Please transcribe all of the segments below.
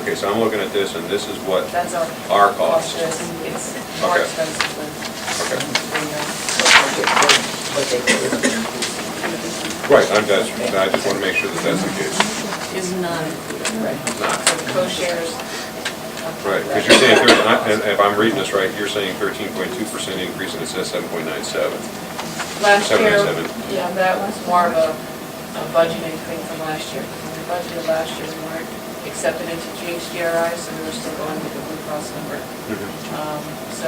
Okay, so I'm looking at this, and this is what That's our cost. It's more Okay. expensive than Okay. What they do. Right, I just want to make sure that that's the case. Is not. Right. Not. So the co-shares. Right, because you're saying, and if I'm reading this right, you're saying 13.2% increase, and it says 7.97. Last year, 7.97. yeah, that was more of a budgeting thing from last year. When we budgeted last year, we weren't accepted into GHDRI, so we were still going with the Blue Cross number. So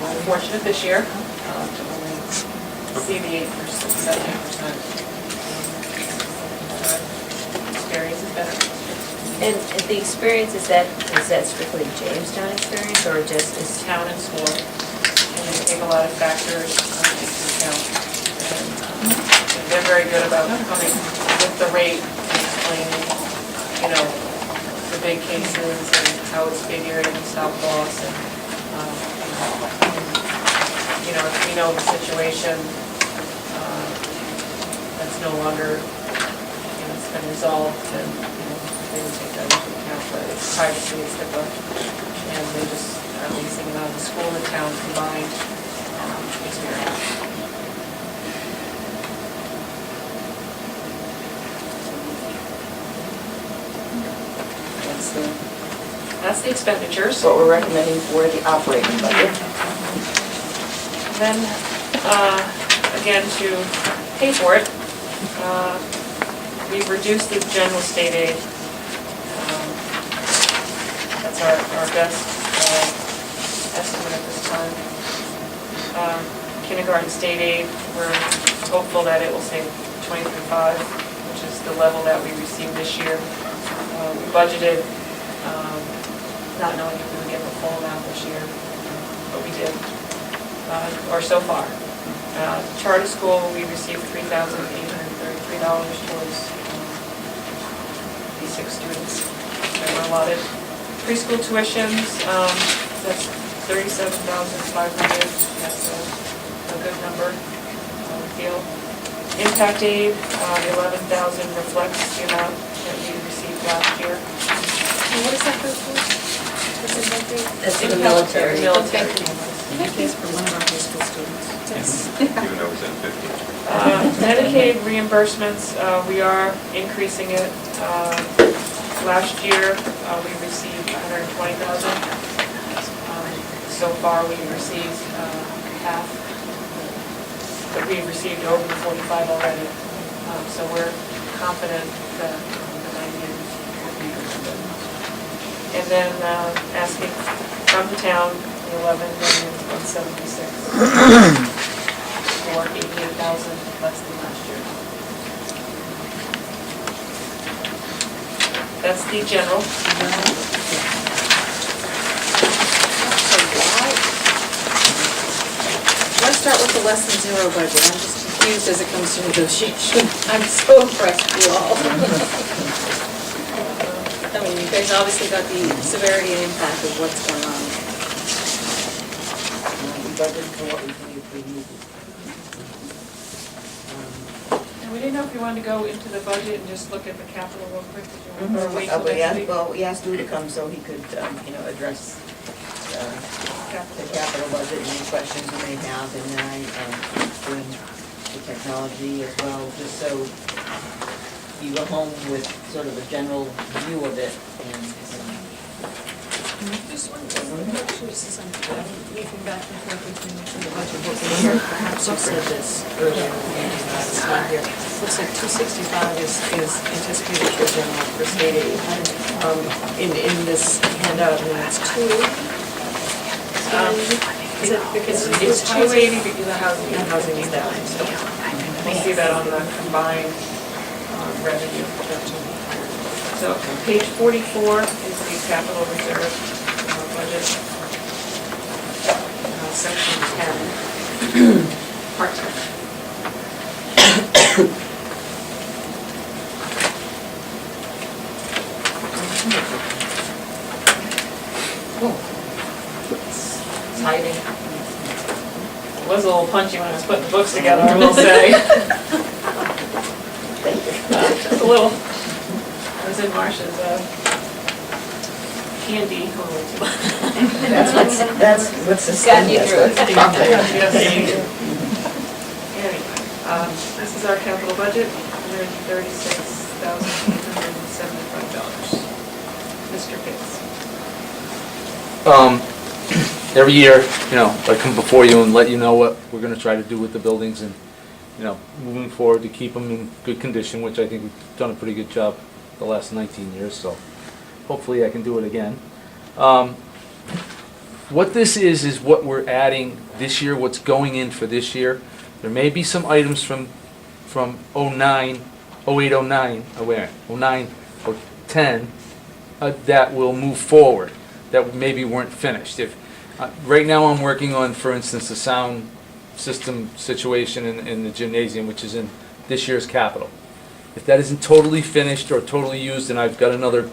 we're fortunate this year to only see the 8%, 7%. Experience is better. And the experience, is that strictly Jamestown experience, or just is Town and school, and they take a lot of factors into account. And they're very good about coming with the rate and explaining, you know, the big cases and how it's figured and stop loss and, you know, if we know the situation that's no longer, you know, it's been resolved, then, you know, they would take that into account, but it's privacy, it's HIPAA, and they just are leasing it on the school and town combined experience. That's the expenditures. What we're recommending for the operating budget. Then, again, to pay for it, we've reduced the general state aid. That's our best estimate at this time. Kindergarten state aid, we're hopeful that it will save $23.5, which is the level that we received this year. We budgeted, not knowing if we would get the full amount this year, but we did, or so far. Charter school, we received $3,833 towards these 6 students that were allotted. Preschool tuitions, that's $37,500. That's a good number, I feel. Impact aid, $11,000 reflects the amount that we received last year. And what is that for? What's impact aid? That's for the military. Military. That's for one of our high school students. Even though it's at 50. Medicaid reimbursements, we are increasing it. Last year, we received $120,000. So far, we've received half, but we've received over the 45 already. So we're confident that the 90 will be good. And then asking from the town, the $11,176 for $88,000 less than last year. That's the general. Let's start with the less than zero budget. I'm just confused as it comes to negotiation. I'm so impressed with you all. I mean, you guys obviously got the severity and impact of what's going on. We budgeted for what we believe we needed. And we didn't know if you wanted to go into the budget and just look at the capital real quick. Did you want to wait till next week? Well, we asked Lou to come so he could, address the capital budget and any questions you may have, and then I doing the technology as well, just so you go home with sort of a general view of it. And Just one thing, looking back and forth between the budget book and here, perhaps you said this earlier, it's not here. Looks like 265 is anticipated for general for state aid. In this handout, and it's 280. It's 280 because the housing is down. So we'll see that on the combined revenue. So page 44 is the capital reserve budget. Section 10. Part-time. It's hiding. It was a little punchy when I was putting the books together, I will say. Just a little. I was in Marcia's candy only to. That's what's the. Gotten you through it. Anyway, this is our capital budget, $136,875. Mr. Pitts. Every year, I come before you and let you know what we're gonna try to do with the buildings and, moving forward to keep them in good condition, which I think we've done a pretty good job the last 19 years, so hopefully I can do it again. What this is what we're adding this year, what's going in for this year. There may be some items from 09, 08, 09, 09, 10, that will move forward, that maybe weren't finished. Right now I'm working on, for instance, the sound system situation in the gymnasium, which is in this year's capital. If that isn't totally finished or totally used, and I've got another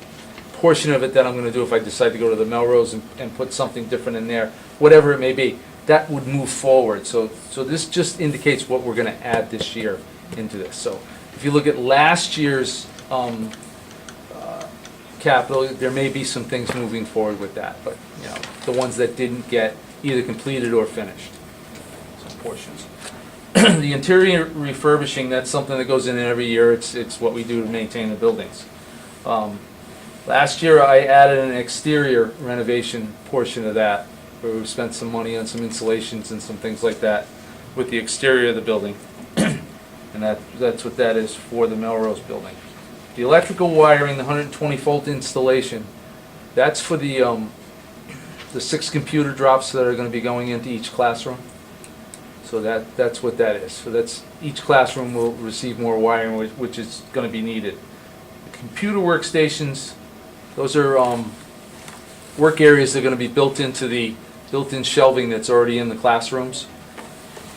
portion of it that I'm going to do if I decide to go to the Melrose and put something different in there, whatever it may be, that would move forward. So this just indicates what we're going to add this year into this. So if you look at last year's capital, there may be some things moving forward with that, but the ones that didn't get either completed or finished, some portions. The interior refurbishing, that's something that goes in every year. It's what we do to maintain the buildings. Last year I added an exterior renovation portion of that, where we spent some money on some insulations and some things like that with the exterior of the building. And that's what that is for the Melrose building. The electrical wiring, the 120 volt installation, that's for the 6 computer drops that are going to be going into each classroom. So that's what that is. So that's, each classroom will receive more wiring, which is going to be needed. The computer workstations, those are work areas that are going to be built into the built-in shelving that's already in the classrooms,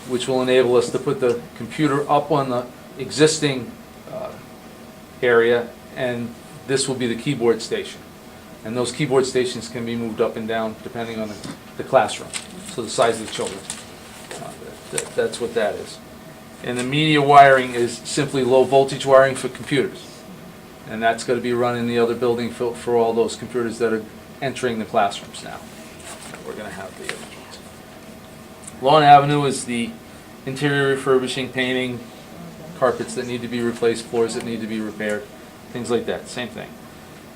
which will enable us to put the computer up on the existing area, and this will be the keyboard station. And those keyboard stations can be moved up and down depending on the classroom, so the size of the children. That's what that is. And the media wiring is simply low voltage wiring for computers. And that's going to be run in the other building for all those computers that are entering the classrooms now. We're going to have the other ones. Lawn Avenue is the interior refurbishing, painting, carpets that need to be replaced, floors that need to be repaired, things like that, same thing.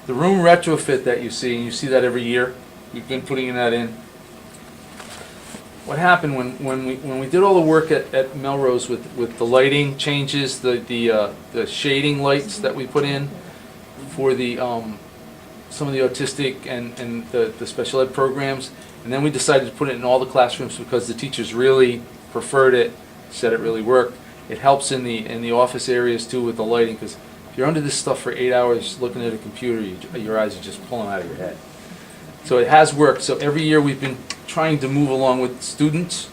The room retrofit that you see, and you see that every year, we've been putting that in. What happened when we did all the work at Melrose with the lighting changes, the shading lights that we put in for the some of the autistic and the special ed programs, and then we decided to put it in all the classrooms because the teachers really preferred it, said it really worked. It helps in the office areas too with the lighting, because if you're under this stuff for 8 hours looking at a computer, your eyes are just pulling out of your head. So it has worked. So every year we've been trying to move along with students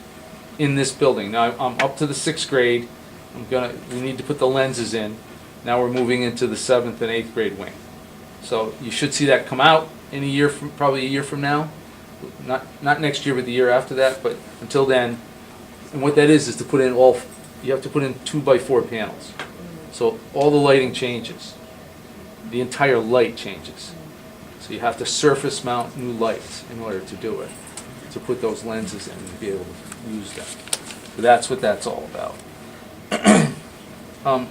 in this building. Now I'm up to the 6th grade. We need to put the lenses in. Now we're moving into the 7th and 8th grade wing. So you should see that come out in a year from, probably a year from now. Not next year, but the year after that. But until then, and what that is to put in you have to put in 2x4 panels. So all the lighting changes. The entire light changes. So you have to surface mount new lights in order to do it, to put those lenses in and be able to use them. So that's what that's all about.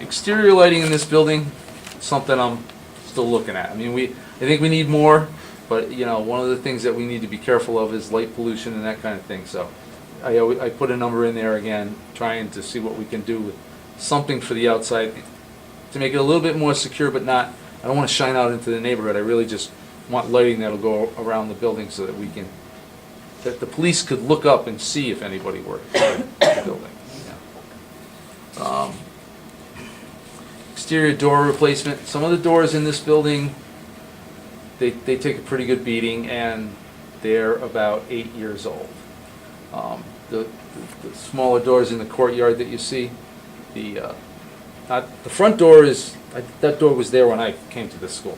Exterior lighting in this building, something I'm still looking at. I mean, I think we need more, but one of the things that we need to be careful of is light pollution and that kind of thing. So I put a number in there again, trying to see what we can do with something for the outside to make it a little bit more secure, but not, I don't want to shine out into the neighborhood. I really just want lighting that'll go around the building so that that the police could look up and see if anybody were in the building. Yeah. Exterior door replacement. Some of the doors in this building, they take a pretty good beating, and they're about 8 years old. The smaller doors in the courtyard that you see, the front door that door was there when I came to this school.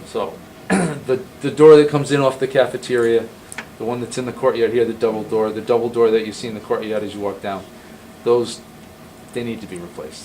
So the door that comes in off the cafeteria, the one that's in the courtyard here, the double door that you see in the courtyard as you walk down, those, they need to be replaced.